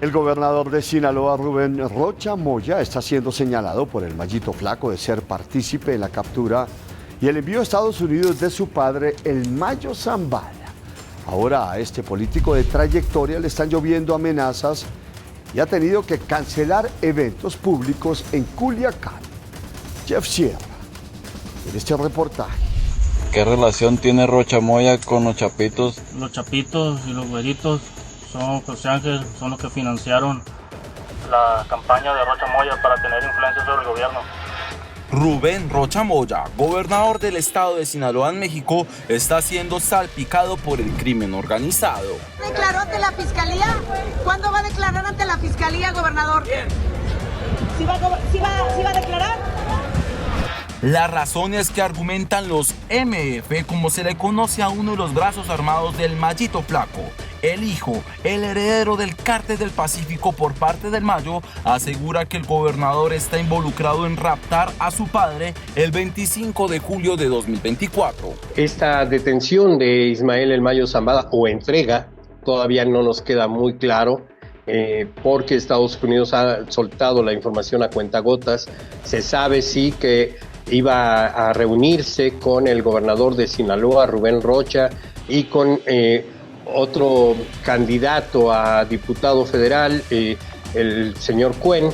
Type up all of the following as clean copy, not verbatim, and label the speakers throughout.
Speaker 1: El gobernador de Sinaloa, Rubén Rocha Moya, está siendo señalado por el Mallito Flaco de ser partícipe en la captura y el envío a Estados Unidos de su padre, el Mayo Zambada. Ahora a este político de trayectoria le están lloviendo amenazas y ha tenido que cancelar eventos públicos en Culiacán. Jeff Sierra, en este reportaje.
Speaker 2: ¿Qué relación tiene Rocha Moya con los chapitos?
Speaker 3: Los chapitos y los güeritos son los que financiaron la campaña de Rocha Moya para tener influencia sobre el gobierno.
Speaker 4: Rubén Rocha Moya, gobernador del estado de Sinaloa en México, está siendo salpicado por el crimen organizado.
Speaker 5: ¿Declaró ante la fiscalía? ¿Cuándo va a declarar ante la fiscalía, gobernador? ¿Sí va a declarar?
Speaker 4: Las razones que argumentan los MF, como se le conoce a uno de los brazos armados del Mallito Flaco, el hijo, el heredero del Cártel del Pacífico por parte del Mayo, asegura que el gobernador está involucrado en raptar a su padre el 25 de julio de 2024.
Speaker 6: Esta detención de Ismael El Mayo Zambada o entrega todavía no nos queda muy claro. Porque Estados Unidos ha soltado la información a cuentagotas. Se sabe sí que iba a reunirse con el gobernador de Sinaloa, Rubén Rocha, y con otro candidato a diputado federal, el señor Cuen,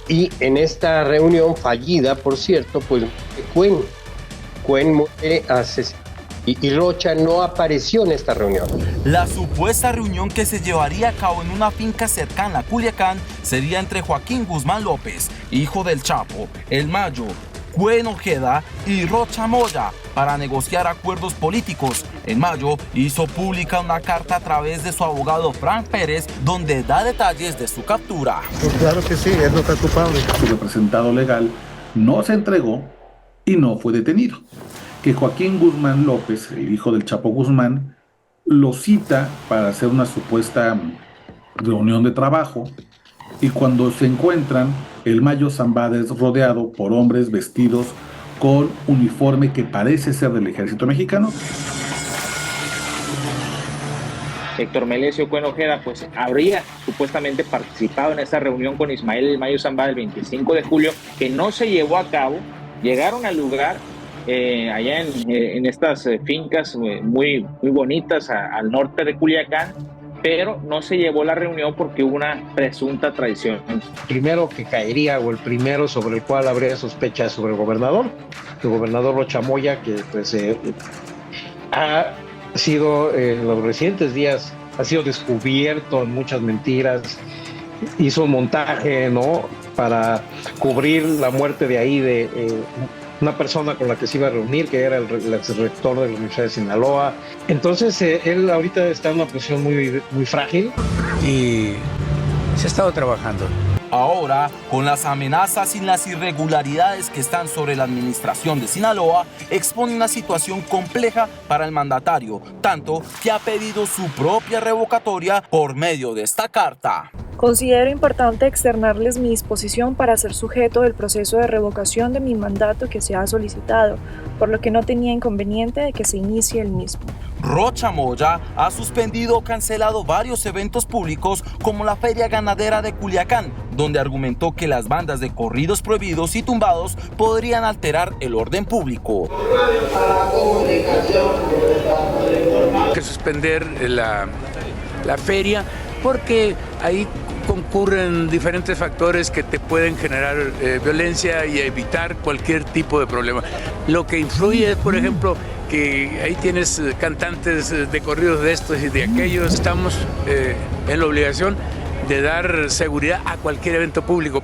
Speaker 6: y en esta reunión fallida, por cierto, pues Cuen muere asesinado. Y Rocha no apareció en esta reunión.
Speaker 4: La supuesta reunión que se llevaría a cabo en una finca cercana a Culiacán sería entre Joaquín Guzmán López, hijo del Chapo, El Mayo, Cuen Ojeda y Rocha Moya para negociar acuerdos políticos. En mayo hizo pública una carta a través de su abogado Frank Pérez donde da detalles de su captura.
Speaker 7: Pues claro que sí, él no está culpable.
Speaker 8: Su representado legal no se entregó y no fue detenido. Que Joaquín Guzmán López, el hijo del Chapo Guzmán, lo cita para hacer una supuesta reunión de trabajo y cuando se encuentran, el Mayo Zambada es rodeado por hombres vestidos con uniforme que parece ser del ejército mexicano.
Speaker 9: Héctor Melesio Cuen Ojeda pues habría supuestamente participado en esa reunión con Ismael El Mayo Zambada el 25 de julio que no se llevó a cabo. Llegaron al lugar allá en estas fincas muy bonitas al norte de Culiacán, pero no se llevó la reunión porque hubo una presunta traición.
Speaker 6: El primero que caería o el primero sobre el cual habría sospechas sobre el gobernador Rocha Moya, que pues ha sido en los recientes días ha sido descubierto en muchas mentiras, hizo un montaje, ¿no?, para cubrir la muerte de ahí de una persona con la que se iba a reunir, que era el exrector de la Universidad de Sinaloa. Entonces, él ahorita está en una posición muy frágil.
Speaker 7: Y se ha estado trabajando.
Speaker 4: Ahora, con las amenazas y las irregularidades que están sobre la administración de Sinaloa, expone una situación compleja para el mandatario, tanto que ha pedido su propia revocatoria por medio de esta carta.
Speaker 10: Considero importante externarles mi disposición para ser sujeto del proceso de revocación de mi mandato que se ha solicitado, por lo que no tenía inconveniente de que se inicie el mismo.
Speaker 4: Rocha Moya ha suspendido o cancelado varios eventos públicos como la Feria Ganadera de Culiacán, donde argumentó que las bandas de corridos prohibidos y tumbados podrían alterar el orden público.
Speaker 7: Hay que suspender la feria porque ahí concurren diferentes factores que te pueden generar violencia y evitar cualquier tipo de problema. Lo que influye es, por ejemplo, que ahí tienes cantantes de corridos de estos y de aquellos. Estamos en la obligación de dar seguridad a cualquier evento público.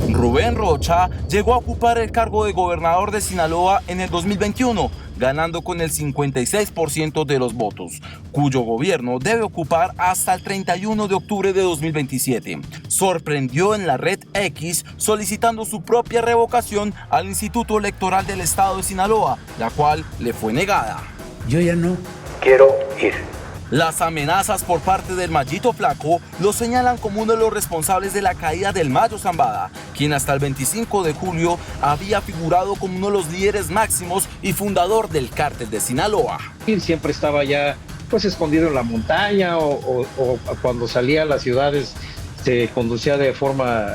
Speaker 4: Rubén Rocha llegó a ocupar el cargo de gobernador de Sinaloa en el 2021, ganando con el 56% de los votos, cuyo gobierno debe ocupar hasta el 31 de octubre de 2027. Sorprendió en la red X solicitando su propia revocación al Instituto Electoral del Estado de Sinaloa, la cual le fue negada.
Speaker 7: Yo ya no
Speaker 11: quiero ir.
Speaker 4: Las amenazas por parte del Mallito Flaco lo señalan como uno de los responsables de la caída del Mayo Zambada, quien hasta el 25 de julio había figurado como uno de los líderes máximos y fundador del cártel de Sinaloa.
Speaker 6: Y siempre estaba ya pues escondido en la montaña o cuando salía a las ciudades se conducía de forma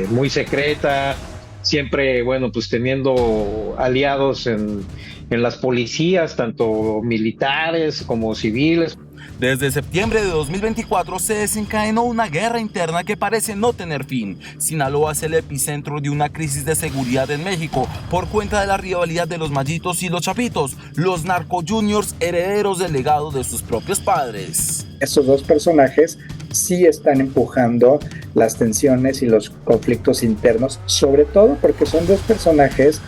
Speaker 6: muy secreta, siempre, bueno, pues teniendo aliados en las policías, tanto militares como civiles.
Speaker 4: Desde septiembre de 2024 se desencadenó una guerra interna que parece no tener fin. Sinaloa es el epicentro de una crisis de seguridad en México por cuenta de la rivalidad de los Mallitos y los Chapitos, los narco juniors herederos del legado de sus propios padres.
Speaker 11: Estos dos personajes sí están empujando las tensiones y los conflictos internos, sobre todo porque son dos personajes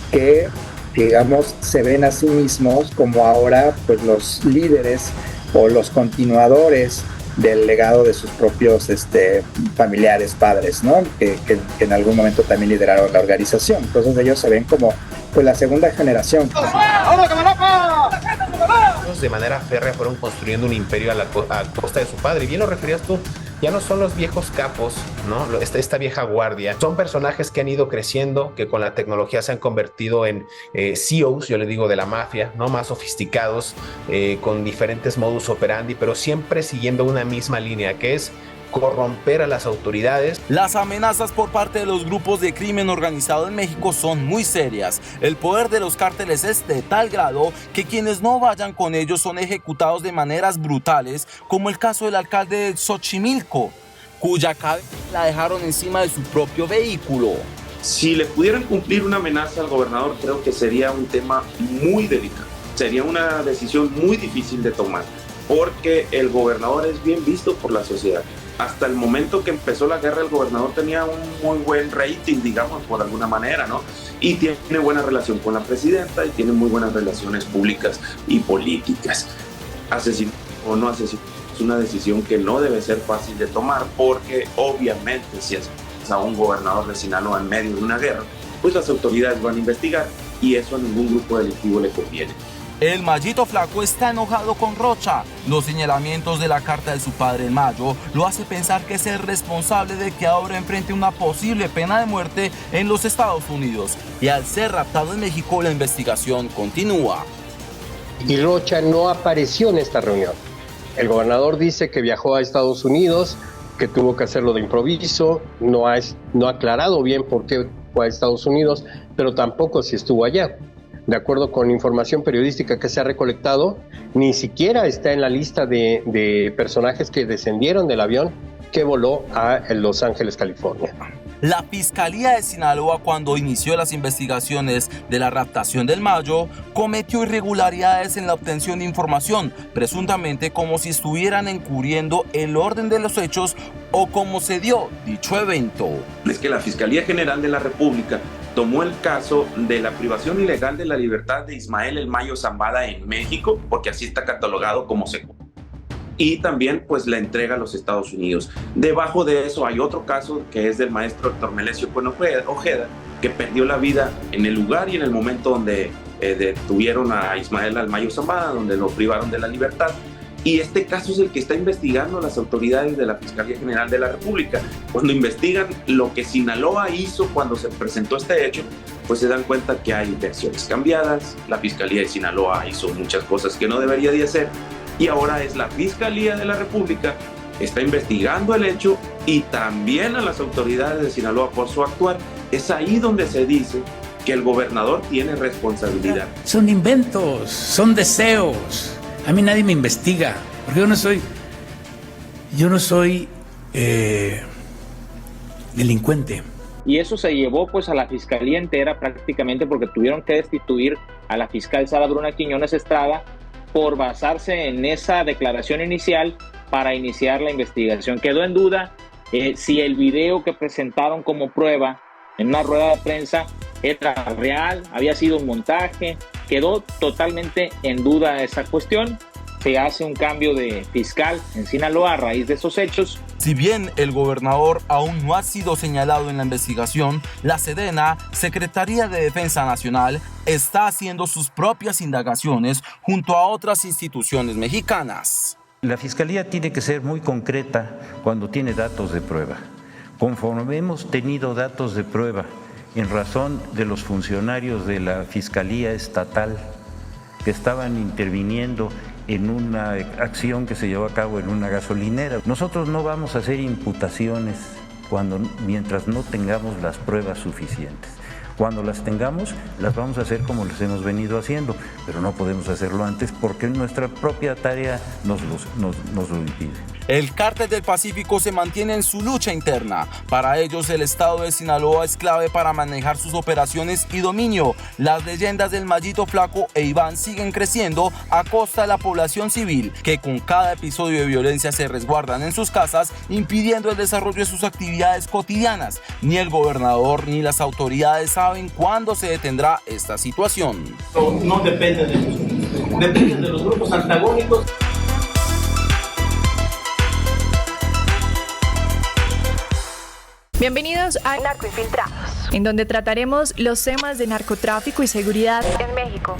Speaker 11: que, digamos, se ven a sí mismos como ahora pues los líderes o los continuadores del legado de sus propios familiares, padres, ¿no? Que en algún momento también lideraron la organización. Entonces ellos se ven como pues la segunda generación.
Speaker 12: De manera férrea fueron construyendo un imperio a costa de su padre. Y bien lo referías tú, ya no son los viejos capos, ¿no? Esta vieja guardia. Son personajes que han ido creciendo, que con la tecnología se han convertido en CEOs, yo le digo, de la mafia, ¿no? Más sofisticados, con diferentes modus operandi, pero siempre siguiendo una misma línea, que es corromper a las autoridades.
Speaker 4: Las amenazas por parte de los grupos de crimen organizado en México son muy serias. El poder de los cárteles es de tal grado que quienes no vayan con ellos son ejecutados de maneras brutales, como el caso del alcalde de Xochimilco, cuya cabeza la dejaron encima de su propio vehículo.
Speaker 13: Si le pudieran cumplir una amenaza al gobernador, creo que sería un tema muy delicado. Sería una decisión muy difícil de tomar, porque el gobernador es bien visto por la sociedad. Hasta el momento que empezó la guerra, el gobernador tenía un muy buen rating, digamos, por alguna manera, ¿no? Y tiene buena relación con la presidenta y tiene muy buenas relaciones públicas y políticas. Asesinar o no asesinar es una decisión que no debe ser fácil de tomar, porque obviamente si es a un gobernador de Sinaloa en medio de una guerra, pues las autoridades van a investigar y eso a ningún grupo delictivo le conviene.
Speaker 4: El Mallito Flaco está enojado con Rocha. Los señalamientos de la carta de su padre en mayo lo hace pensar que es el responsable de que ahora enfrente una posible pena de muerte en los Estados Unidos. Y al ser raptado en México, la investigación continúa.
Speaker 6: Y Rocha no apareció en esta reunión. El gobernador dice que viajó a Estados Unidos, que tuvo que hacerlo de improviso, no ha aclarado bien por qué fue a Estados Unidos, pero tampoco si estuvo allá. De acuerdo con información periodística que se ha recolectado, ni siquiera está en la lista de personajes que descendieron del avión que voló a Los Ángeles, California.
Speaker 4: La Fiscalía de Sinaloa, cuando inició las investigaciones de la raptación del Mayo, cometió irregularidades en la obtención de información, presuntamente como si estuvieran encubriendo el orden de los hechos o cómo se dio dicho evento.
Speaker 13: Es que la Fiscalía General de la República tomó el caso de la privación ilegal de la libertad de Ismael El Mayo Zambada en México, porque así está catalogado como secuestro, y también pues la entrega a los Estados Unidos. Debajo de eso hay otro caso que es del maestro Héctor Melesio Cuen Ojeda, que perdió la vida en el lugar y en el momento donde detuvieron a Ismael El Mayo Zambada, donde lo privaron de la libertad. Y este caso es el que está investigando las autoridades de la Fiscalía General de la República. Cuando investigan lo que Sinaloa hizo cuando se presentó este hecho, pues se dan cuenta que hay versiones cambiadas. La Fiscalía de Sinaloa hizo muchas cosas que no debería de hacer. Y ahora es la Fiscalía de la República, está investigando el hecho y también a las autoridades de Sinaloa por su actuar. Es ahí donde se dice que el gobernador tiene responsabilidad.
Speaker 7: Son inventos, son deseos. A mí nadie me investiga, porque yo no soy delincuente.
Speaker 9: Y eso se llevó pues a la fiscalía entera prácticamente, porque tuvieron que destituir a la fiscal Sara Bruna Quiñones Estrada por basarse en esa declaración inicial para iniciar la investigación. Quedó en duda si el video que presentaron como prueba en una rueda de prensa era real, había sido un montaje. Quedó totalmente en duda esa cuestión. Se hace un cambio de fiscal en Sinaloa a raíz de esos hechos.
Speaker 4: Si bien el gobernador aún no ha sido señalado en la investigación, la SEDENA, Secretaría de Defensa Nacional, está haciendo sus propias indagaciones junto a otras instituciones mexicanas.
Speaker 14: La Fiscalía tiene que ser muy concreta cuando tiene datos de prueba. Conforme hemos tenido datos de prueba en razón de los funcionarios de la Fiscalía Estatal que estaban interviniendo en una acción que se llevó a cabo en una gasolinera, nosotros no vamos a hacer imputaciones mientras no tengamos las pruebas suficientes. Cuando las tengamos, las vamos a hacer como las hemos venido haciendo, pero no podemos hacerlo antes porque nuestra propia tarea nos lo impide.
Speaker 4: El Cártel del Pacífico se mantiene en su lucha interna. Para ellos, el estado de Sinaloa es clave para manejar sus operaciones y dominio. Las leyendas del Mallito Flaco e Iván siguen creciendo a costa de la población civil, que con cada episodio de violencia se resguardan en sus casas, impidiendo el desarrollo de sus actividades cotidianas. Ni el gobernador ni las autoridades saben cuándo se detendrá esta situación.
Speaker 15: No depende de nosotros, depende de los grupos antagónicos.
Speaker 10: Bienvenidos a Narcoinfiltrados, en donde trataremos los temas de narcotráfico y seguridad en México.